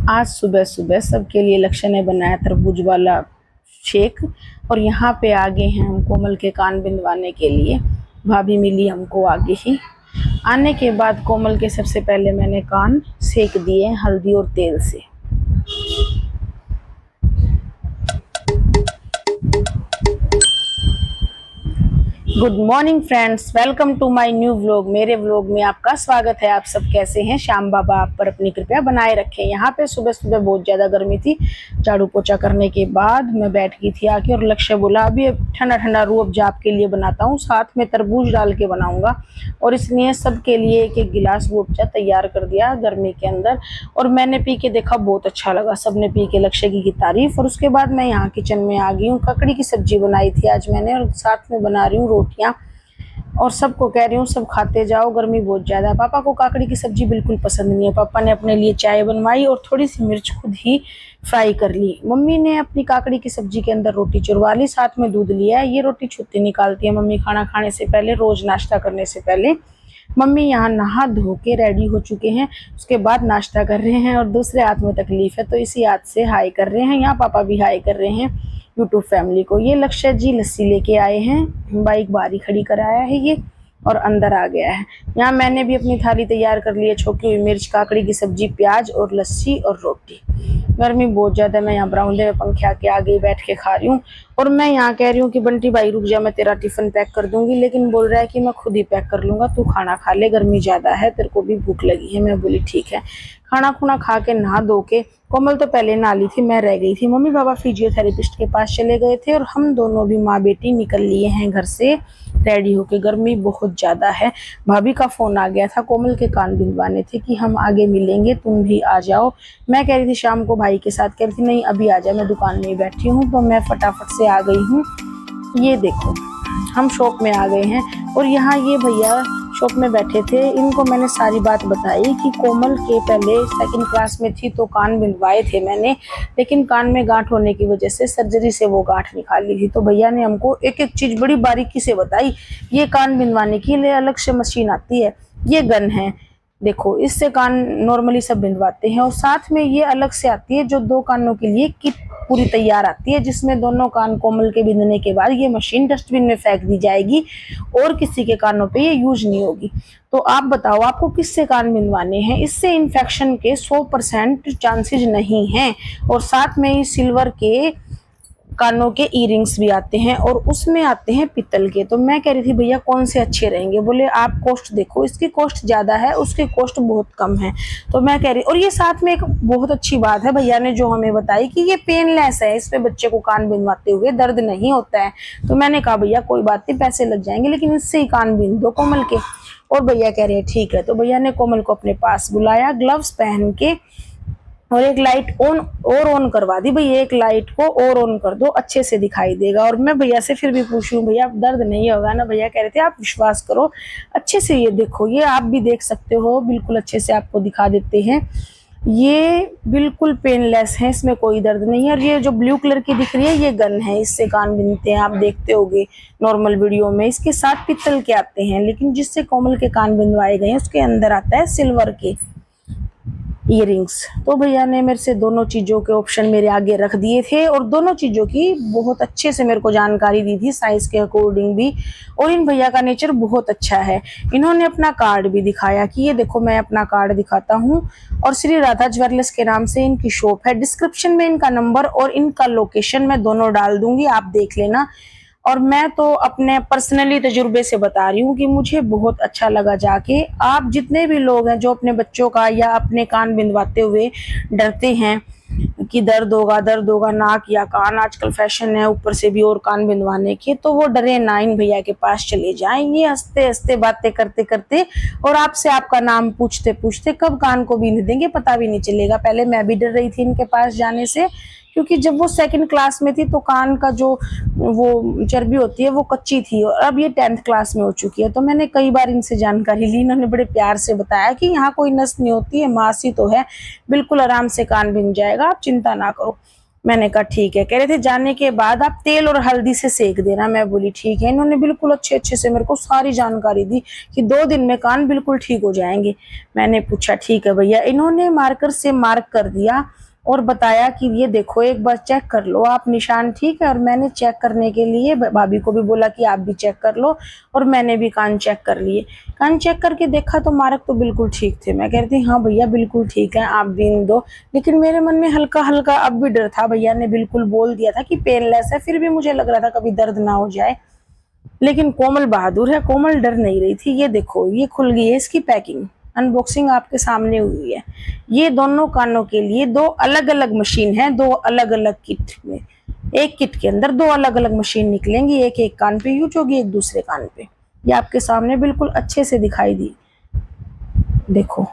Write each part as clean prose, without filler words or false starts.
आज सुबह सुबह सबके लिए लक्ष्य ने बनाया तरबूज वाला शेक। और यहाँ पे आगे हैं हम कोमल के कान बिंदवाने के लिए। भाभी मिली हमको आगे ही। आने के बाद कोमल के सबसे पहले मैंने कान सेक दिए हल्दी और तेल से। Good morning friends, welcome to my new vlog. मेरे व्लॉग में आपका स्वागत है। आप सब कैसे हैं? श्याम बाबा आप पर अपनी कृपया बनाए रखें। यहाँ पे सुबह सुबह बहुत ज़्यादा गर्मी थी। झाड़ू पोछा करने के बाद मैं बैठ गई थी आके और लक्ष्य बोला अभी ठंडा ठंडा रूह अफ़ज़ा आपके लिए बनाता हूँ, साथ में तरबूज डाल के बनाऊँगा। और इसलिए सबके लिए एक एक गिलास रूह अफ़ज़ा तैयार कर दिया गर्मी के अंदर। और मैंने पी के देखा, बहुत अच्छा लगा। सबने पी के लक्ष्य की तारीफ। और उसके बाद मैं यहाँ किचन में आ गई हूँ। ककड़ी की सब्जी बनाई थी आज मैंने और साथ में बना रही हूँ रोटियां। और सबको कह रही हूँ सब खाते जाओ, गर्मी बहुत ज़्यादा है। पापा को काकड़ी की सब्जी बिल्कुल पसंद नहीं है। पापा ने अपने लिए चाय बनवाई और थोड़ी सी मिर्च खुद ही फ्राई कर ली। मम्मी ने अपनी काकड़ी की सब्जी के अंदर रोटी चुरवा ली, साथ में दूध लिया है। ये रोटी छुट्टी निकालती है मम्मी खाना खाने से पहले, रोज नाश्ता करने से पहले। मम्मी यहाँ नहा धो के रेडी हो चुके हैं, उसके बाद नाश्ता कर रहे हैं। और दूसरे हाथ में तकलीफ है तो इसी हाथ से हाई कर रहे हैं। यहाँ पापा भी हाई कर रहे हैं यूट्यूब फैमिली को। ये लक्ष्य जी लस्सी लेके आए हैं, बाइक बाहरी खड़ी कराया है ये और अंदर आ गया है। यहाँ मैंने भी अपनी थाली तैयार कर ली है, छोकी हुई मिर्च, काकड़ी की सब्जी, प्याज और लस्सी और रोटी। गर्मी बहुत ज़्यादा, मैं यहाँ बरामदे में पंखे के आगे बैठ के खा रही हूँ। और मैं यहाँ कह रही हूँ कि बंटी भाई रुक जा, मैं तेरा टिफ़िन पैक कर दूंगी, लेकिन बोल रहा है कि मैं खुद ही पैक कर लूँगा, तू खाना खा ले, गर्मी ज़्यादा है, तेरे को भी भूख लगी है। मैं बोली ठीक है। खाना खुना खा के नहा धो के, कोमल तो पहले नहा ली थी, मैं रह गई थी। मम्मी पापा फिजियोथेरेपिस्ट के पास चले गए थे और हम दोनों भी माँ बेटी निकल लिए हैं घर से रेडी होके। गर्मी बहुत ज़्यादा है। भाभी का फ़ोन आ गया था, कोमल के कान बिंदवाने थे कि हम आगे मिलेंगे, तुम भी आ जाओ। मैं कह रही थी शाम को भाई के साथ, कह रही थी नहीं अभी आ जा, मैं दुकान में ही बैठी हूँ। तो मैं फटाफट से आ गई हूँ। ये देखो हम शॉप में आ गए हैं और यहाँ ये भैया शॉप में बैठे थे। इनको मैंने सारी बात बताई कि कोमल के पहले सेकंड क्लास में थी तो कान बिंदवाए थे मैंने, लेकिन कान में गांठ होने की वजह से सर्जरी से वो गांठ निकाल ली थी। तो भैया ने हमको एक एक चीज़ बड़ी बारीकी से बताई। ये कान बिंदवाने के लिए अलग से मशीन आती है, ये गन है, देखो इससे कान नॉर्मली सब बिंदवाते हैं। और साथ में ये अलग से आती है जो दो कानों के लिए किट पूरी तैयार आती है, जिसमें दोनों कान कोमल के बिंदने के बाद ये मशीन डस्टबिन में फेंक दी जाएगी और किसी के कानों पे ये यूज नहीं होगी। तो आप बताओ आपको किससे कान बिंदवाने हैं? इससे इन्फेक्शन के 100% चांसेस नहीं हैं। और साथ में ही सिल्वर के कानों के इयरिंग्स भी आते हैं और उसमें आते हैं पित्तल के। तो मैं कह रही थी भैया कौन से अच्छे रहेंगे? बोले आप कॉस्ट देखो, इसकी कॉस्ट ज़्यादा है, उसकी कॉस्ट बहुत कम है। तो मैं कह रही, और ये साथ में एक बहुत अच्छी बात है भैया ने जो हमें बताई कि ये पेनलेस है, इस पे बच्चे को कान बिंदवाते हुए दर्द नहीं होता है। तो मैंने कहा भैया कोई बात नहीं, पैसे लग जाएंगे, लेकिन इससे ही कान बिंद दो कोमल के। और भैया कह रहे हैं ठीक है। तो भैया ने कोमल को अपने पास बुलाया, ग्लव्स पहन के, और एक लाइट ऑन करवा दी। भैया एक लाइट को और ऑन कर दो, अच्छे से दिखाई देगा। और मैं भैया से फिर भी पूछ रही हूँ भैया दर्द नहीं होगा ना? भैया कह रहे थे आप विश्वास करो, अच्छे से ये देखो, ये आप भी देख सकते हो, बिल्कुल अच्छे से आपको दिखा देते हैं। ये बिल्कुल पेनलेस है, इसमें कोई दर्द नहीं है। और ये जो ब्लू कलर की दिख रही है ये गन है, इससे कान बिनते हैं, आप देखते होगे नॉर्मल वीडियो में। इसके साथ पित्तल के आते हैं, लेकिन जिससे कोमल के कान बिंदवाए गए हैं उसके अंदर आता है सिल्वर के इयरिंग्स। तो भैया ने मेरे से दोनों चीज़ों के ऑप्शन मेरे आगे रख दिए थे और दोनों चीज़ों की बहुत अच्छे से मेरे को जानकारी दी थी, साइज़ के अकॉर्डिंग भी। और इन भैया का नेचर बहुत अच्छा है। इन्होंने अपना कार्ड भी दिखाया कि ये देखो, मैं अपना कार्ड दिखाता हूँ। और श्री राधा ज्वेलर्स के नाम से इनकी शॉप है। डिस्क्रिप्शन में इनका नंबर और इनका लोकेशन मैं दोनों डाल दूंगी, आप देख लेना। और मैं तो अपने पर्सनली तजुर्बे से बता रही हूँ कि मुझे बहुत अच्छा लगा जाके। आप जितने भी लोग हैं जो अपने बच्चों का या अपने कान बिंदवाते हुए डरते हैं कि दर्द होगा नाक या कान, आजकल फैशन है ऊपर से भी और कान बिंदवाने के, तो वो डरे ना, इन भैया के पास चले जाएं। ये हंसते हंसते बातें करते करते और आपसे आपका नाम पूछते पूछते कब कान को बिंद देंगे पता भी नहीं चलेगा। पहले मैं भी डर रही थी इनके पास जाने से, क्योंकि जब वो सेकंड क्लास में थी तो कान का जो वो चर्बी होती है वो कच्ची थी, और अब ये 10th क्लास में हो चुकी है। तो मैंने कई बार इनसे जानकारी ली, इन्होंने बड़े प्यार से बताया कि यहाँ कोई नस नहीं होती है, मासी तो है, बिल्कुल आराम से कान बिन जाएगा, आप चिंता ना करो। मैंने कहा ठीक है। कह रहे थे जाने के बाद आप तेल और हल्दी से सेक देना। मैं बोली ठीक है। इन्होंने बिल्कुल अच्छे से मेरे को सारी जानकारी दी कि 2 दिन में कान बिल्कुल ठीक हो जाएंगे। मैंने पूछा ठीक है भैया। इन्होंने मार्कर से मार्क कर दिया और बताया कि ये देखो एक बार चेक कर लो आप, निशान ठीक है। और मैंने चेक करने के लिए भाभी को भी बोला कि आप भी चेक कर लो, और मैंने भी कान चेक कर लिए। कान चेक करके देखा तो मार्क तो बिल्कुल ठीक थे। मैं कह रही थी हाँ भैया बिल्कुल ठीक है, आप बीन दो। लेकिन मेरे मन में हल्का हल्का अब भी डर था। भैया ने बिल्कुल बोल दिया था कि पेनलेस है, फिर भी मुझे लग रहा था कभी दर्द ना हो जाए। लेकिन कोमल बहादुर है, कोमल डर नहीं रही थी। ये देखो ये खुल गई है इसकी पैकिंग, अनबॉक्सिंग आपके सामने हुई है। ये दोनों कानों के लिए 2 अलग अलग मशीन है, 2 अलग अलग किट में। एक किट के अंदर 2 अलग अलग मशीन निकलेंगी, एक एक कान पे यूज होगी, एक दूसरे कान पे। ये आपके सामने बिल्कुल अच्छे से दिखाई दी। देखो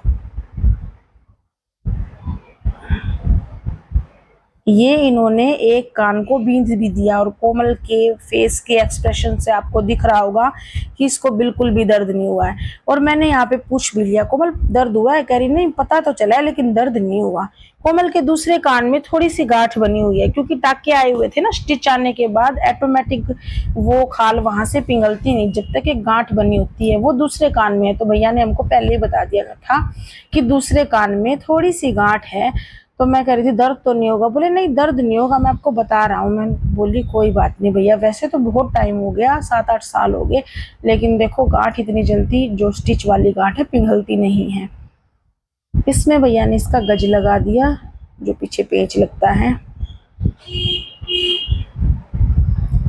ये इन्होंने एक कान को बींध भी दिया, और कोमल के फेस के एक्सप्रेशन से आपको दिख रहा होगा कि इसको बिल्कुल भी दर्द नहीं हुआ है। और मैंने यहाँ पे पूछ भी लिया कोमल दर्द हुआ है? कह रही नहीं पता तो चला है लेकिन दर्द नहीं हुआ। कोमल के दूसरे कान में थोड़ी सी गांठ बनी हुई है, क्योंकि टाके आए हुए थे ना, स्टिच आने के बाद ऑटोमेटिक वो खाल वहां से पिघलती नहीं जब तक एक गांठ बनी होती है। वो दूसरे कान में है। तो भैया ने हमको पहले ही बता दिया था कि दूसरे कान में थोड़ी सी गांठ है। तो मैं कह रही थी दर्द तो नहीं होगा? बोले नहीं दर्द नहीं होगा, मैं आपको बता रहा हूँ। मैं बोली कोई बात नहीं भैया, वैसे तो बहुत टाइम हो गया, 7-8 साल हो गए, लेकिन देखो गांठ इतनी जल्दी जो स्टिच वाली गांठ है पिघलती नहीं है। इसमें भैया ने इसका गज लगा दिया, जो पीछे पेच लगता है।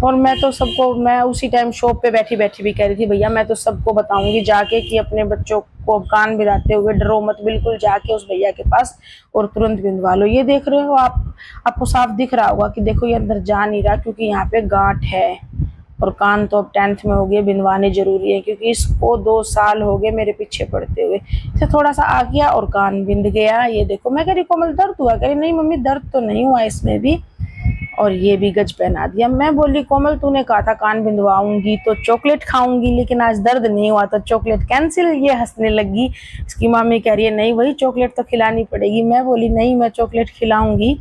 और मैं उसी टाइम शॉप पे बैठी बैठी भी कह रही थी भैया मैं तो सबको बताऊंगी जाके कि अपने बच्चों को कान बिराते हुए डरो मत, बिल्कुल जाके उस भैया के पास और तुरंत बिंदवा लो। ये देख रहे हो आप, आपको साफ दिख रहा होगा कि देखो ये अंदर जा नहीं रहा, क्योंकि यहाँ पे गांठ है। और कान तो अब 10th में हो गए, बिंदवाने जरूरी है, क्योंकि इसको 2 साल हो गए मेरे पीछे पड़ते हुए। इसे थोड़ा सा आ गया और कान बिंद गया। ये देखो। मैं कह रही कोमल दर्द हुआ? कह रही नहीं मम्मी दर्द तो नहीं हुआ इसमें भी। और ये भी गज पहना दिया। मैं बोली कोमल तूने कहा था कान बिंदवाऊंगी तो चॉकलेट खाऊंगी, लेकिन आज दर्द नहीं हुआ तो चॉकलेट कैंसिल। ये हंसने लगी। इसकी मामी कह रही है नहीं वही चॉकलेट तो खिलानी पड़ेगी। मैं बोली नहीं मैं चॉकलेट खिलाऊंगी,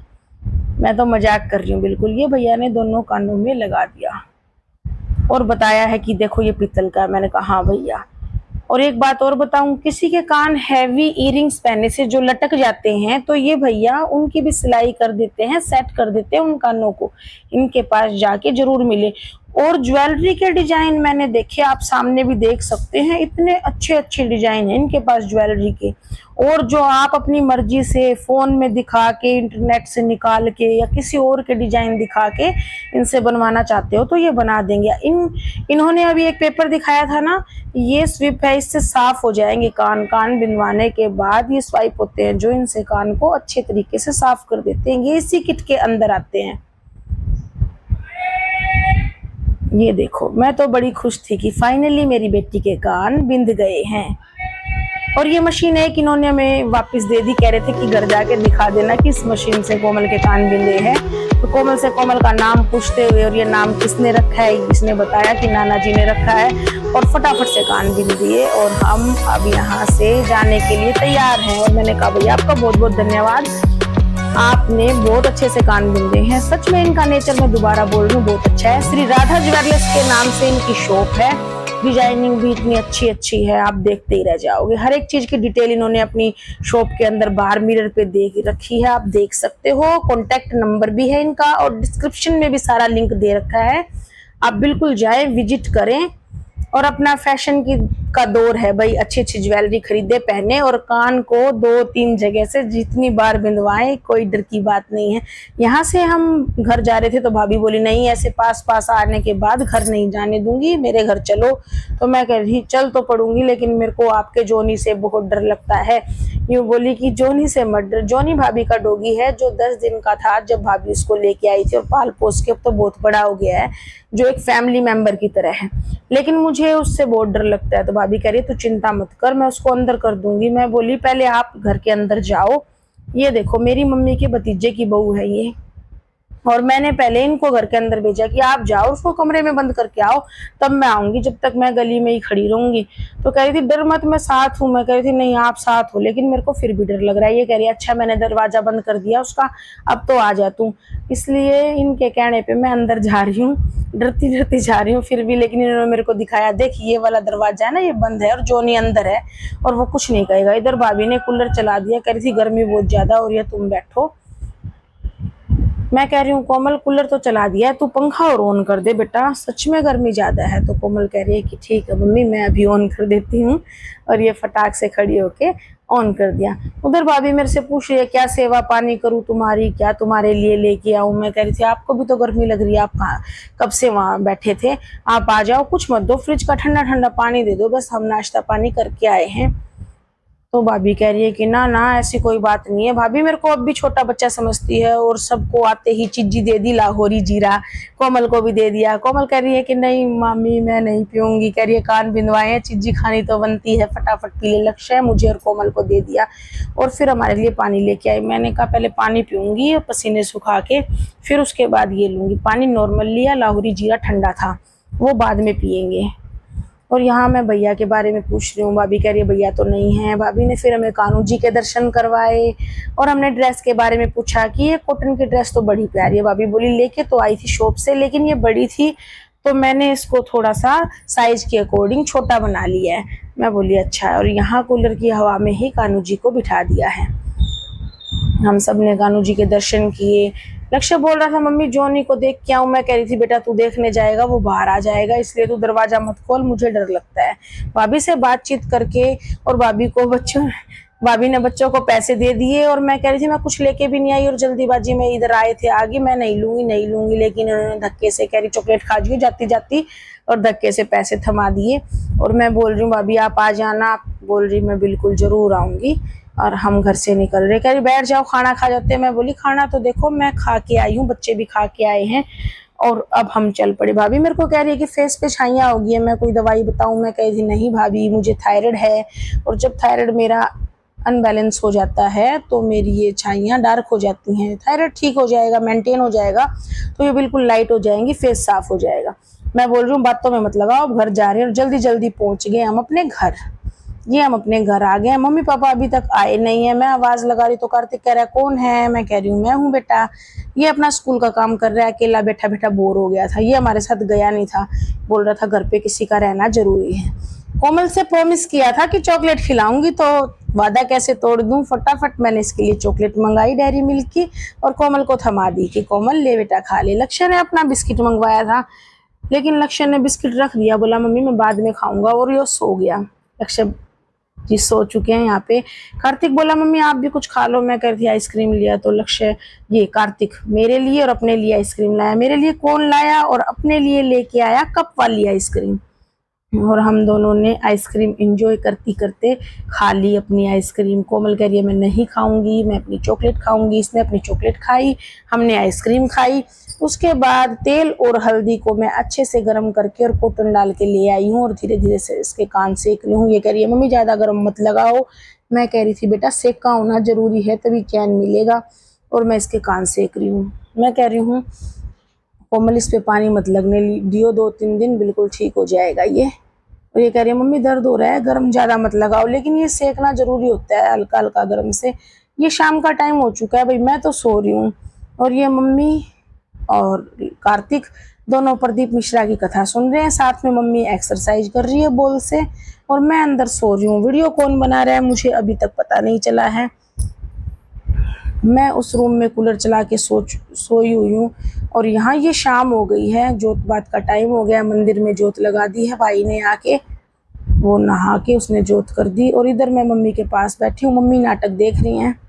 मैं तो मजाक कर रही हूँ बिल्कुल। ये भैया ने दोनों कानों में लगा दिया और बताया है कि देखो ये पीतल का है। मैंने कहा हाँ भैया। और एक बात और बताऊं, किसी के कान हैवी इयरिंग्स पहनने से जो लटक जाते हैं तो ये भैया उनकी भी सिलाई कर देते हैं, सेट कर देते हैं उन कानों को। इनके पास जाके जरूर मिले। और ज्वेलरी के डिजाइन मैंने देखे, आप सामने भी देख सकते हैं, इतने अच्छे अच्छे डिजाइन है इनके पास ज्वेलरी के। और जो आप अपनी मर्जी से फोन में दिखा के, इंटरनेट से निकाल के या किसी और के डिजाइन दिखा के इनसे बनवाना चाहते हो तो ये बना देंगे। इन्होंने अभी एक पेपर दिखाया था ना, ये स्विप है, इससे साफ हो जाएंगे कान। कान बिनवाने के बाद ये स्वाइप होते हैं जो इनसे कान को अच्छे तरीके से साफ कर देते हैं। ये इसी किट के अंदर आते हैं। ये देखो, मैं तो बड़ी खुश थी कि फाइनली मेरी बेटी के कान बिंद गए हैं। और ये मशीन एक इन्होंने हमें वापस दे दी। कह रहे थे कि घर जाके दिखा देना कि इस मशीन से कोमल के कान बिंदे हैं। तो कोमल से कोमल का नाम पूछते हुए और ये नाम किसने रखा है, इसने बताया कि नाना जी ने रखा है। और फटाफट से कान बिंद दिए और हम अब यहाँ से जाने के लिए तैयार हैं। और मैंने कहा भैया आपका बहुत बहुत धन्यवाद, आपने बहुत अच्छे से कान बिंदे हैं। सच में इनका नेचर, मैं दोबारा बोल रही हूँ, बहुत अच्छा है। श्री राधा ज्वेलर्स के नाम से इनकी शॉप है। डिजाइनिंग भी इतनी अच्छी अच्छी है, आप देखते ही रह जाओगे। हर एक चीज की डिटेल इन्होंने अपनी शॉप के अंदर बाहर मिरर पे दे रखी है, आप देख सकते हो। कॉन्टेक्ट नंबर भी है इनका और डिस्क्रिप्शन में भी सारा लिंक दे रखा है। आप बिल्कुल जाए, विजिट करें। और अपना फैशन का दौर है भाई, अच्छी अच्छी ज्वेलरी खरीदे, पहने और कान को 2-3 जगह से जितनी बार बिंदवाएं, कोई डर की बात नहीं है। यहाँ से हम घर जा रहे थे तो भाभी बोली नहीं ऐसे पास पास आने के बाद घर नहीं जाने दूंगी, मेरे घर चलो। तो मैं कह रही चल तो पड़ूंगी, लेकिन मेरे को आपके जोनी से बहुत डर लगता है। यूँ बोली कि जोनी से मत डर, जोनी भाभी का डॉगी है जो 10 दिन का था जब भाभी उसको लेके आई थी और पाल पोस के अब तो बहुत बड़ा हो गया है, जो एक फैमिली मेंबर की तरह है। लेकिन मुझे उससे बहुत डर लगता है। तो भाभी कह रही तू चिंता मत कर, मैं उसको अंदर कर दूंगी। मैं बोली पहले आप घर के अंदर जाओ। ये देखो मेरी मम्मी के भतीजे की बहू है ये। और मैंने पहले इनको घर के अंदर भेजा कि आप जाओ, उसको कमरे में बंद करके आओ, तब मैं आऊंगी, जब तक मैं गली में ही खड़ी रहूंगी। तो कह रही थी डर मत, मैं साथ हूँ। मैं कह रही थी नहीं आप साथ हो, लेकिन मेरे को फिर भी डर लग रहा है। ये कह रही है अच्छा मैंने दरवाजा बंद कर दिया उसका, अब तो आ जा तू। इसलिए इनके कहने पे मैं अंदर जा रही हूँ, डरती डरती जा रही हूँ फिर भी। लेकिन इन्होंने मेरे को दिखाया, देख ये वाला दरवाजा है ना, ये बंद है और जोनी अंदर है और वो कुछ नहीं कहेगा। इधर भाभी ने कूलर चला दिया, कह रही थी गर्मी बहुत ज्यादा हो रही है, तुम बैठो। मैं कह रही हूँ कोमल कूलर तो चला दिया है, तू पंखा और ऑन कर दे बेटा, सच में गर्मी ज्यादा है। तो कोमल कह रही है कि ठीक है मम्मी मैं अभी ऑन कर देती हूँ। और ये फटाक से खड़ी होके ऑन कर दिया। उधर भाभी मेरे से पूछ रही है क्या सेवा पानी करूँ तुम्हारी, क्या तुम्हारे लिए लेके आऊं। मैं कह रही थी आपको भी तो गर्मी लग रही है, आप कहाँ कब से वहां बैठे थे, आप आ जाओ, कुछ मत दो, फ्रिज का ठंडा ठंडा पानी दे दो, बस हम नाश्ता पानी करके आए हैं। तो भाभी कह रही है कि ना ना ऐसी कोई बात नहीं है। भाभी मेरे को अब भी छोटा बच्चा समझती है और सबको आते ही चिज्जी दे दी लाहौरी जीरा, कोमल को भी दे दिया। कोमल कह रही है कि नहीं मामी मैं नहीं पीऊंगी, कह रही है कान बिंदवाए हैं, चिज्जी खानी तो बनती है, फटाफट पी ले। लक्ष्य मुझे और कोमल को दे दिया और फिर हमारे लिए पानी लेके आई। मैंने कहा पहले पानी पीऊंगी पसीने सुखा के, फिर उसके बाद ये लूंगी। पानी नॉर्मल लिया, लाहौरी जीरा ठंडा था, वो बाद में पियेंगे। और यहाँ मैं भैया के बारे में पूछ रही हूँ, भाभी कह रही है भैया तो नहीं है। भाभी ने फिर हमें कान्हू जी के दर्शन करवाए और हमने ड्रेस के बारे में पूछा कि ये कॉटन की ड्रेस तो बड़ी प्यारी है। भाभी बोली लेके तो आई थी शॉप से, लेकिन ये बड़ी थी तो मैंने इसको थोड़ा सा साइज के अकॉर्डिंग छोटा बना लिया है। मैं बोली अच्छा है। और यहाँ कूलर की हवा में ही कान्हू जी को बिठा दिया है। हम सब ने कान्हू जी के दर्शन किए। लक्ष्य बोल रहा था मम्मी जोनी को देख के आऊं। मैं कह रही थी बेटा तू देखने जाएगा वो बाहर आ जाएगा, इसलिए तू दरवाजा मत खोल, मुझे डर लगता है। भाभी से बातचीत करके और भाभी ने बच्चों को पैसे दे दिए और मैं कह रही थी मैं कुछ लेके भी नहीं आई और जल्दीबाजी में इधर आए थे आगे, मैं नहीं लूंगी नहीं लूंगी, लेकिन उन्होंने धक्के से कह रही चॉकलेट खा जाइए जाती जाती, और धक्के से पैसे थमा दिए। और मैं बोल रही हूँ भाभी आप आ जाना, आप बोल रही मैं बिल्कुल जरूर आऊंगी। और हम घर से निकल रहे, कह रही बैठ जाओ खाना खा जाते हैं। मैं बोली खाना तो देखो मैं खा के आई हूँ, बच्चे भी खा के आए हैं और अब हम चल पड़े। भाभी मेरे को कह रही है कि फेस पे छाइयाँ होगी है, मैं कोई दवाई बताऊं। मैं कह रही थी नहीं भाभी मुझे थायराइड है और जब थायराइड मेरा अनबैलेंस हो जाता है तो मेरी ये छाइयाँ डार्क हो जाती हैं। थायराइड ठीक हो जाएगा, मेंटेन हो जाएगा तो ये बिल्कुल लाइट हो जाएंगी, फेस साफ हो जाएगा। मैं बोल रही हूँ बातों में मत लगाओ, अब घर जा रहे हैं। और जल्दी जल्दी पहुंच गए हम अपने घर। ये हम अपने घर आ गए। मम्मी पापा अभी तक आए नहीं है। मैं आवाज लगा रही तो कार्तिक कह रहा है कौन है। मैं कह रही हूँ मैं हूँ बेटा। ये अपना स्कूल का काम कर रहा है, अकेला बैठा बैठा बोर हो गया था, ये हमारे साथ गया नहीं था, बोल रहा था घर पे किसी का रहना जरूरी है। कोमल से प्रॉमिस किया था कि चॉकलेट खिलाऊंगी, तो वादा कैसे तोड़ दूं। फटाफट मैंने इसके लिए चॉकलेट मंगाई डेयरी मिल्क की और कोमल को थमा दी कि कोमल ले बेटा खा ले। लक्ष्य ने अपना बिस्किट मंगवाया था, लेकिन लक्ष्य ने बिस्किट रख दिया, बोला मम्मी मैं बाद में खाऊंगा, और ये सो गया। लक्ष्य जी सो चुके हैं यहाँ पे। कार्तिक बोला मम्मी आप भी कुछ खा लो। मैं कह रही थी आइसक्रीम लिया, तो लक्ष्य ये कार्तिक मेरे लिए और अपने लिए आइसक्रीम लाया। मेरे लिए कौन लाया और अपने लिए लेके आया कप वाली आइसक्रीम, और हम दोनों ने आइसक्रीम एंजॉय करती करते खा ली अपनी आइसक्रीम। कोमल कह रही है मैं नहीं खाऊंगी, मैं अपनी चॉकलेट खाऊंगी। इसने अपनी चॉकलेट खाई, हमने आइसक्रीम खाई। उसके बाद तेल और हल्दी को मैं अच्छे से गर्म करके और कॉटन डाल के ले आई हूँ और धीरे धीरे से इसके कान सेक ली हूँ। ये कह रही है मम्मी ज्यादा गर्म मत लगाओ। मैं कह रही थी बेटा सेका होना जरूरी है तभी चैन मिलेगा, और मैं इसके कान सेक रही हूँ। मैं कह रही हूँ कोमल इस पे पानी मत लगने दियो, 2-3 दिन बिल्कुल ठीक हो जाएगा ये। और ये कह रही है मम्मी दर्द हो रहा है, गर्म ज्यादा मत लगाओ, लेकिन ये सेकना जरूरी होता है हल्का हल्का गर्म से। ये शाम का टाइम हो चुका है भाई, मैं तो सो रही हूँ। और ये मम्मी और कार्तिक दोनों प्रदीप मिश्रा की कथा सुन रहे हैं, साथ में मम्मी एक्सरसाइज कर रही है बॉल से, और मैं अंदर सो रही हूँ। वीडियो कौन बना रहा है मुझे अभी तक पता नहीं चला है। मैं उस रूम में कूलर चला के सोई हुई हूँ। और यहाँ ये शाम हो गई है, जोत बात का टाइम हो गया। मंदिर में जोत लगा दी है भाई ने आके, वो नहा के उसने जोत कर दी। और इधर मैं मम्मी के पास बैठी हूँ, मम्मी नाटक देख रही हैं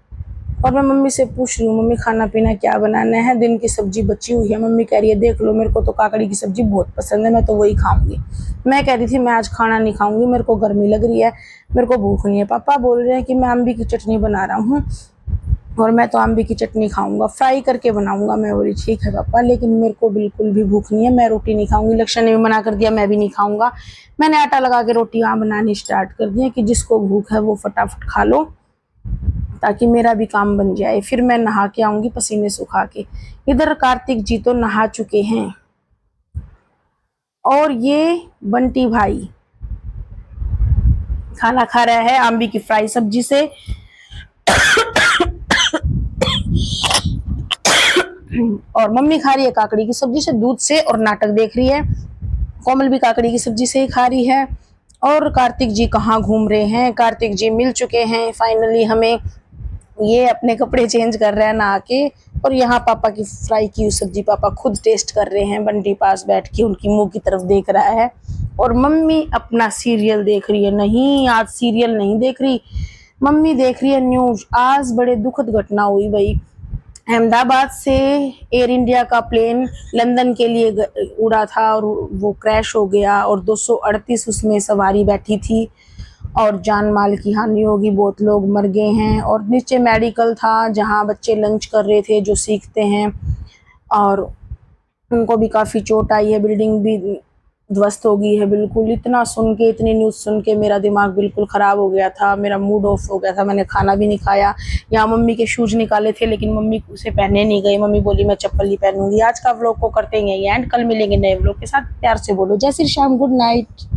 और मैं मम्मी से पूछ रही हूँ मम्मी खाना पीना क्या बनाना है। दिन की सब्जी बची हुई है। मम्मी कह रही है देख लो मेरे को तो काकड़ी की सब्जी बहुत पसंद है, मैं तो वही खाऊंगी। मैं कह रही थी मैं आज खाना नहीं खाऊंगी, मेरे को गर्मी लग रही है, मेरे को भूख नहीं है। पापा बोल रहे हैं कि मैं अम्बी की चटनी बना रहा हूँ और मैं तो अम्बी की चटनी खाऊंगा, फ्राई करके बनाऊंगा। मैं बोली ठीक है पापा, लेकिन मेरे को बिल्कुल भी भूख नहीं है, मैं रोटी नहीं खाऊंगी। लक्ष्य ने भी मना कर दिया, मैं भी नहीं खाऊंगा। मैंने आटा लगा के रोटियां बनानी स्टार्ट कर दी कि जिसको भूख है वो फटाफट खा लो। ताकि मेरा भी काम बन जाए। फिर मैं नहा के आऊंगी पसीने सुखा के। इधर कार्तिक जी तो नहा चुके हैं और ये बंटी भाई खाना खा रहा है आंबी की फ्राई सब्जी से। और मम्मी खा रही है काकड़ी की सब्जी से दूध से और नाटक देख रही है। कोमल भी काकड़ी की सब्जी से ही खा रही है। और कार्तिक जी कहाँ घूम रहे हैं, कार्तिक जी मिल चुके हैं फाइनली हमें। ये अपने कपड़े चेंज कर रहे हैं नहा के। और यहाँ पापा की फ्राई की सब्जी पापा खुद टेस्ट कर रहे हैं, बंटी पास बैठ के उनकी मुंह की तरफ देख रहा है। और मम्मी अपना सीरियल देख रही है। नहीं, आज सीरियल नहीं देख रही, मम्मी देख रही है न्यूज। आज बड़े दुखद घटना हुई भाई। अहमदाबाद से एयर इंडिया का प्लेन लंदन के लिए उड़ा था और वो क्रैश हो गया और 238 उसमें सवारी बैठी थी और जान माल की हानि होगी, बहुत लोग मर गए हैं। और नीचे मेडिकल था जहां बच्चे लंच कर रहे थे जो सीखते हैं और उनको भी काफ़ी चोट आई है, बिल्डिंग भी ध्वस्त हो गई है बिल्कुल। इतना सुन के, इतनी न्यूज़ सुन के मेरा दिमाग बिल्कुल ख़राब हो गया था, मेरा मूड ऑफ हो गया था। मैंने खाना भी नहीं खाया। यहाँ मम्मी के शूज निकाले थे लेकिन मम्मी उसे पहनने नहीं गई। मम्मी बोली मैं चप्पल ही पहनूंगी। आज का व्लॉग को करते हैं एंड कल मिलेंगे नए व्लॉग के साथ। प्यार से बोलो जय श्री श्याम, गुड नाइट।